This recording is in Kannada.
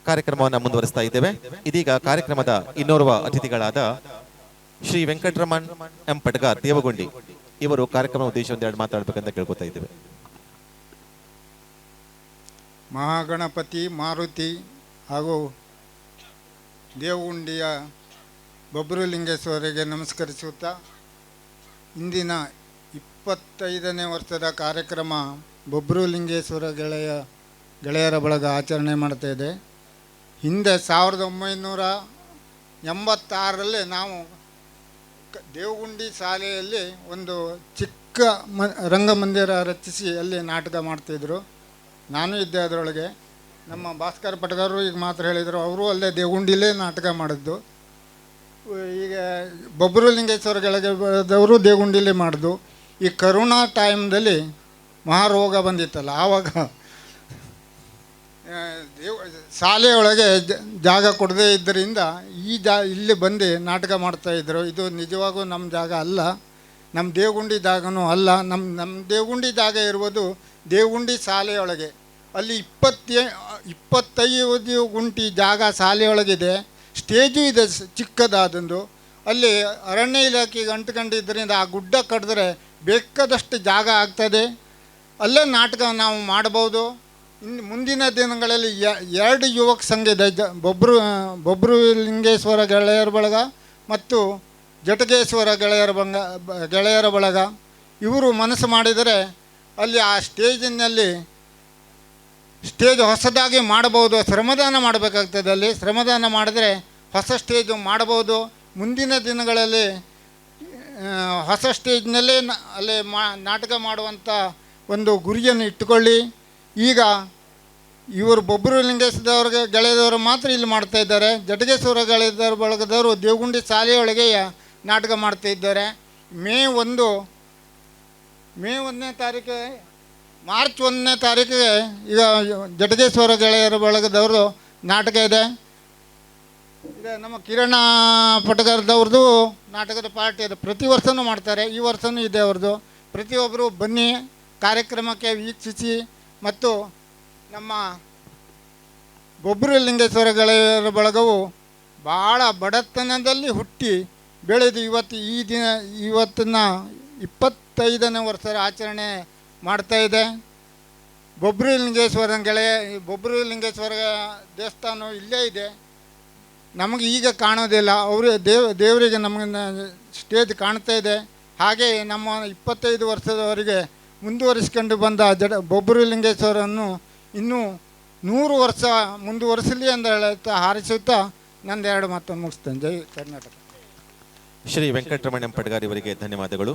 ಕಾರ್ಯಕ್ರಮವನ್ನು ಮುಂದುವರಿಸ್ತಾ ಇದ್ದೇವೆ. ಇದೀಗ ಕಾರ್ಯಕ್ರಮದ ಇನ್ನೋರ್ವ ಅತಿಥಿಗಳಾದ ಶ್ರೀ ವೆಂಕಟರಮಣ್ ಎಂ ಪಟಗಾರ್ ದೇವಗುಂಡಿ ಇವರು ಕಾರ್ಯಕ್ರಮ ಉದ್ದೇಶ ಒಂದೆರಡು ಮಾತಾಡಬೇಕಂತ ಕೇಳ್ಕೊತಾ ಇದ್ದೇವೆ. ಮಹಾಗಣಪತಿ ಮಾರುತಿ ಹಾಗೂ ದೇವಗುಂಡಿಯ ಬಬ್ರುಲಿಂಗೇಶ್ವರಿಗೆ ನಮಸ್ಕರಿಸುತ್ತಾ ಇಂದಿನ 25ನೇ ವರ್ಷದ ಕಾರ್ಯಕ್ರಮ ಬಬ್ರುಲಿಂಗೇಶ್ವರ ಗೆಳೆಯರ ಬಳಗ ಆಚರಣೆ ಮಾಡ್ತಾ ಇದೆ. ಹಿಂದೆ 1986ರಲ್ಲಿ ನಾವು ದೇವಗುಂಡಿ ಶಾಲೆಯಲ್ಲಿ ಒಂದು ಚಿಕ್ಕ ರಂಗಮಂದಿರ ರಚಿಸಿ ಅಲ್ಲಿ ನಾಟಕ ಮಾಡ್ತಾಯಿದ್ರು. ನಾನು ಇದ್ದೆ ಅದರೊಳಗೆ. ನಮ್ಮ ಭಾಸ್ಕರ್ ಪಟಗಾರರು ಈಗ ಮಾತ್ರ ಹೇಳಿದರು, ಅವರು ಅಲ್ಲೇ ದೇವಗುಂಡಿಲೇ ನಾಟಕ ಮಾಡಿದ್ದು. ಈಗ ಬಬ್ರುಲಿಂಗೇಶ್ವರ ಗೆಳೆಯದವರು ದೇವಗುಂಡಿಲೇ ಮಾಡಿದ್ದು. ಈ ಕರೋನಾ ಟೈಮ್ದಲ್ಲಿ ಮಹಾರೋಗ ಬಂದಿತ್ತಲ್ಲ, ಆವಾಗ ಶಾಲೆಯೊಳಗೆ ಜಾಗ ಕೊಡದೇ ಇದ್ದರಿಂದ ಇಲ್ಲಿ ಬಂದು ನಾಟಕ ಮಾಡ್ತಾಯಿದ್ರು. ಇದು ನಿಜವಾಗೂ ನಮ್ಮ ಜಾಗ ಅಲ್ಲ, ನಮ್ಮ ದೇವಗುಂಡಿ ಜಾಗನೂ ಅಲ್ಲ. ನಮ್ಮ ದೇವಗುಂಡಿ ಜಾಗ ಇರುವುದು ದೇವಗುಂಡಿ ಶಾಲೆಯೊಳಗೆ. ಅಲ್ಲಿ 25 ಗುಂಟಿ ಜಾಗ ಶಾಲೆಯೊಳಗಿದೆ. ಸ್ಟೇಜು ಇದೆ ಚಿಕ್ಕದಾದಂದು. ಅಲ್ಲಿ ಅರಣ್ಯ ಇಲಾಖೆಗೆ ಅಂಟ್ಕೊಂಡಿದ್ದರಿಂದ ಆ ಗುಡ್ಡ ಕಡಿದ್ರೆ ಬೇಕಾದಷ್ಟು ಜಾಗ ಆಗ್ತದೆ. ಅಲ್ಲೇ ನಾಟಕ ನಾವು ಮಾಡ್ಬೋದು. ಇನ್ನು ಮುಂದಿನ ದಿನಗಳಲ್ಲಿ 2 ಯುವಕ ಸಂಘ ಇದೆ, ಬಬ್ರುಲಿಂಗೇಶ್ವರ ಗೆಳೆಯರ ಬಳಗ ಮತ್ತು ಜಟಗೇಶ್ವರ ಗೆಳೆಯರ ಬಳಗ. ಇವರು ಮನಸ್ಸು ಮಾಡಿದರೆ ಅಲ್ಲಿ ಆ ಸ್ಟೇಜ್ ಹೊಸದಾಗಿ ಮಾಡಬಹುದು. ಶ್ರಮದಾನ ಮಾಡಬೇಕಾಗ್ತದೆ. ಅಲ್ಲಿ ಶ್ರಮದಾನ ಮಾಡಿದ್ರೆ ಹೊಸ ಸ್ಟೇಜು ಮಾಡಬಹುದು. ಮುಂದಿನ ದಿನಗಳಲ್ಲಿ ಹೊಸ ಸ್ಟೇಜ್ನಲ್ಲೇ ಅಲ್ಲಿ ನಾಟಕ ಮಾಡುವಂಥ ಒಂದು ಗುರಿಯನ್ನು ಇಟ್ಟುಕೊಳ್ಳಿ. ಈಗ ಇವರು ಬಬ್ರುಲಿಂಗೇಶ್ವರ ಗೆಳೆಯದವರು ಮಾತ್ರ ಇಲ್ಲಿ ಮಾಡ್ತಾಯಿದ್ದಾರೆ. ಜಟಗೇಶ್ವರ ಗೆಳೆಯದವ್ರ ಬಳಗದವರು ದೇವಗುಂಡಿ ಶಾಲೆಯೊಳಗೆ ನಾಟಕ ಮಾಡ್ತಾಯಿದ್ದಾರೆ. ಮಾರ್ಚ್ 1ನೇ ತಾರೀಕಿಗೆ ಈಗ ಜಟಗೇಶ್ವರ ಗೆಳೆಯರ ಬಳಗದವರು ನಾಟಕ ಇದೆ. ಈಗ ನಮ್ಮ ಕಿರಣ ಪಟಗಾರದವ್ರದ್ದು ನಾಟಕದ ಪಾರ್ಟಿ ಇದೆ. ಪ್ರತಿ ವರ್ಷವೂ ಮಾಡ್ತಾರೆ. ಈ ವರ್ಷವೂ ಇದೆ ಅವ್ರದ್ದು. ಪ್ರತಿಯೊಬ್ಬರು ಬನ್ನಿ, ಕಾರ್ಯಕ್ರಮಕ್ಕೆ ವೀಕ್ಷಿಸಿ. ಮತ್ತು ನಮ್ಮ ಬಬ್ರುಲಿಂಗೇಶ್ವರ ಗೆಳೆಯರ ಬಳಗವು ಭಾಳ ಬಡತನದಲ್ಲಿ ಹುಟ್ಟಿ ಬೆಳೆದು ಇವತ್ತಿನ 25ನೇ ವರ್ಷದ ಆಚರಣೆ ಮಾಡ್ತಾಯಿದೆ. ಬಬ್ರುಲಿಂಗೇಶ್ವರ ದೇವಸ್ಥಾನ ಇಲ್ಲೇ ಇದೆ. ನಮಗೆ ಈಗ ಕಾಣೋದಿಲ್ಲ, ದೇವರಿಗೆ ನಮಗೆ ಸ್ಟೇಜ್ ಕಾಣ್ತಾ ಇದೆ. ಹಾಗೆ ನಮ್ಮ 25 ವರ್ಷದವರೆಗೆ ಮುಂದುವರಿಸ್ಕೊಂಡು ಬಂದ ಬಬ್ರುಲಿಂಗೇಶ್ವರನ್ನು ಇನ್ನೂ 100 ವರ್ಷ ಮುಂದುವರಿಸಲಿ ಅಂತ ಹೇಳುತ್ತಾ ಹಾರೈಸುತ್ತಾ ನಂದು 2 ಮಾತನ್ನು ಮುಗಿಸ್ತೇನೆ. ಜೈ ಕರ್ನಾಟಕ. ಶ್ರೀ ವೆಂಕಟರಮಣ್ ಎಂ ಪಟಗಾರ್ ಇವರಿಗೆ ಧನ್ಯವಾದಗಳು.